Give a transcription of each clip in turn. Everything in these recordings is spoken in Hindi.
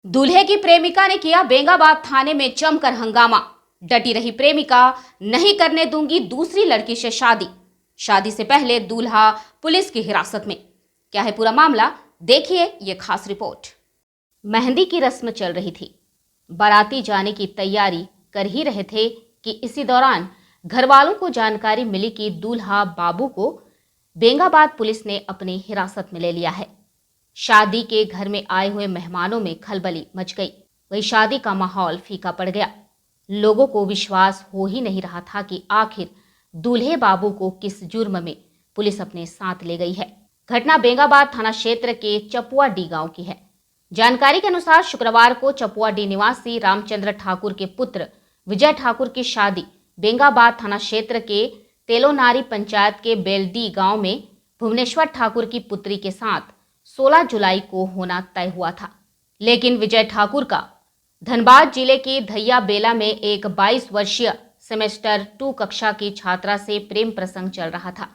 दूल्हे की प्रेमिका ने किया बेंगाबाद थाने में जमकर हंगामा। डटी रही प्रेमिका, नहीं करने दूंगी दूसरी लड़की से शादी। शादी से पहले दूल्हा पुलिस की हिरासत में। क्या है पूरा मामला, देखिए ये खास रिपोर्ट। मेहंदी की रस्म चल रही थी, बाराती जाने की तैयारी कर ही रहे थे कि इसी दौरान घर वालों को जानकारी मिली कि दूल्हा बाबू को बेंगाबाद पुलिस ने अपनी हिरासत में ले लिया है। शादी के घर में आए हुए मेहमानों में खलबली मच गई। वही शादी का माहौल फीका पड़ गया। लोगों को विश्वास हो ही नहीं रहा था कि आखिर दूल्हे बाबू को किस जुर्म में पुलिस अपने साथ ले गई है। घटना बेंगाबाद थाना क्षेत्र के चपुआडी गांव की है। जानकारी के अनुसार शुक्रवार को चपुआडी निवासी रामचंद्र ठाकुर के पुत्र विजय ठाकुर की शादी बेंगाबाद थाना क्षेत्र के तेलोनारी पंचायत के बेलडी गांव में भुवनेश्वर ठाकुर की पुत्री के साथ 16 जुलाई को होना तय हुआ था। लेकिन विजय ठाकुर का धनबाद जिले की धैया बेला में एक 22 वर्षीय सेमेस्टर 2 कक्षा की छात्रा से प्रेम प्रसंग चल रहा था।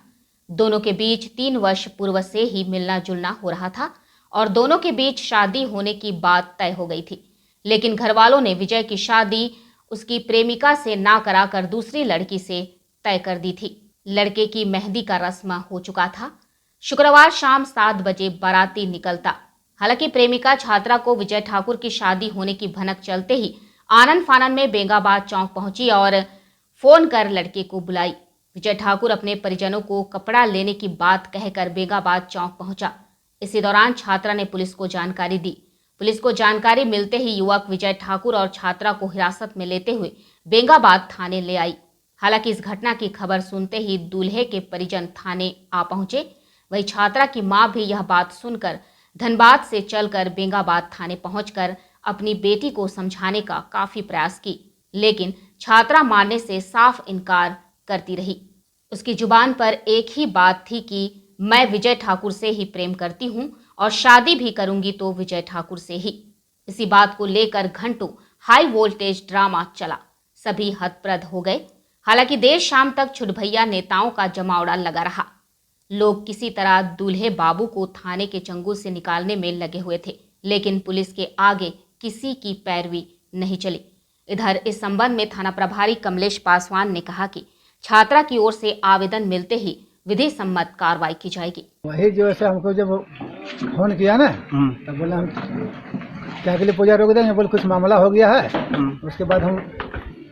दोनों के बीच 3 वर्ष पूर्व से ही मिलना जुलना हो रहा था और दोनों के बीच शादी होने की बात तय हो गई थी। लेकिन घर वालों ने विजय की शादी उसकी प्रेमिका से ना कराकर दूसरी लड़की से तय कर दी थी। लड़के की मेहंदी का रस्म हो चुका था। शुक्रवार शाम 7 बजे बाराती निकलता। हालांकि प्रेमिका छात्रा को विजय ठाकुर की शादी होने की भनक चलते ही आनन फानन में बेंगाबाद चौक पहुंची और फोन कर लड़के को बुलाई। विजय ठाकुर अपने परिजनों को कपड़ा लेने की बात कहकर बेंगाबाद चौक पहुंचा। इसी दौरान छात्रा ने पुलिस को जानकारी दी। पुलिस को जानकारी मिलते ही युवक विजय ठाकुर और छात्रा को हिरासत में लेते हुए बेंगाबाद थाने ले आई। हालांकि इस घटना की खबर सुनते ही दूल्हे के परिजन थाने आ पहुंचे। वही छात्रा की मां भी यह बात सुनकर धनबाद से चलकर बेंगाबाद थाने पहुंचकर अपनी बेटी को समझाने का काफी प्रयास की, लेकिन छात्रा मानने से साफ इनकार करती रही। उसकी जुबान पर एक ही बात थी कि मैं विजय ठाकुर से ही प्रेम करती हूं और शादी भी करूंगी तो विजय ठाकुर से ही। इसी बात को लेकर घंटों हाई वोल्टेज ड्रामा चला। सभी हतप्रद हो गए। हालांकि देर शाम तक छुटभैया नेताओं का जमावड़ा लगा रहा। लोग किसी तरह दूल्हे बाबू को थाने के चंगुल से निकालने में लगे हुए थे, लेकिन पुलिस के आगे किसी की पैरवी नहीं चली। इधर इस संबंध में थाना प्रभारी कमलेश पासवान ने कहा कि छात्रा की ओर से आवेदन मिलते ही विधि सम्मत कार्रवाई की जाएगी। वही जो है हमको जब फोन किया ना तब बोला हम क्या के लिए पूजा रोक देंगे, बोले कुछ मामला हो गया है, उसके बाद हम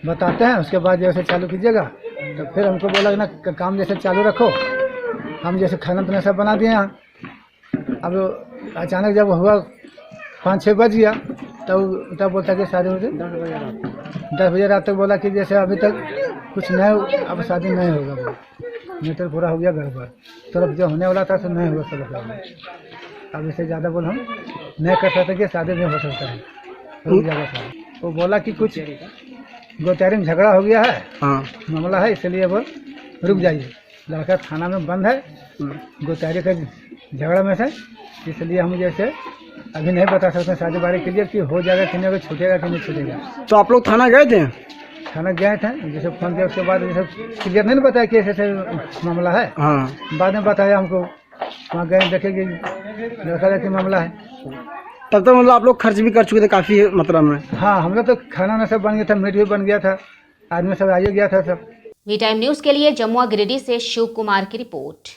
बताते हैं, उसके बाद जैसे चालू कीजिएगा। तो फिर हमको बोला ना काम जैसे चालू रखो। हम जैसे खाना पीना सब बना दिए यहाँ। अब अचानक जब हुआ 5-6 बज गया तब बोलता कि शादी होगी 10 बजे रात तक। बोला कि जैसे अभी तक कुछ नहीं, अब शादी नहीं होगा। वो मीटर पूरा हो गया गड़बड़, तरफ जो होने वाला था तो नहीं हुआ सब। अब इससे ज़्यादा बोल हम नहीं कर सकते कि शादी नहीं हो सकता है, रुक जाएगा शादी। वो बोला कि कुछ गोतारी में झगड़ा हो गया है, मामला है, इसलिए वो रुक जाइए। लड़का थाना में बंद है गोतारी का झगड़ा में से, इसलिए हम जैसे अभी नहीं बता सकते शादी बारी के लिए कि हो जाएगा कि नहीं, छूटेगा कि नहीं छूटेगा। तो आप लोग थाना गए थे? थाना गए थे, जैसे फोन किया उसके बाद जैसे क्लियर नहीं बताया कि ऐसे मामला है। बाद में बताया हमको, वहाँ गए देखे कि लड़का का मामला है। तब तक मतलब आप लोग खर्च भी कर चुके थे काफी मात्रा में? हाँ, हम लोग तो खाना ना सब बन गया था, मीट भी बन गया था, आदमी सब आ गया था सब। वी टाइम न्यूज के लिए जमुआ गिरिडीह से शिव कुमार की रिपोर्ट।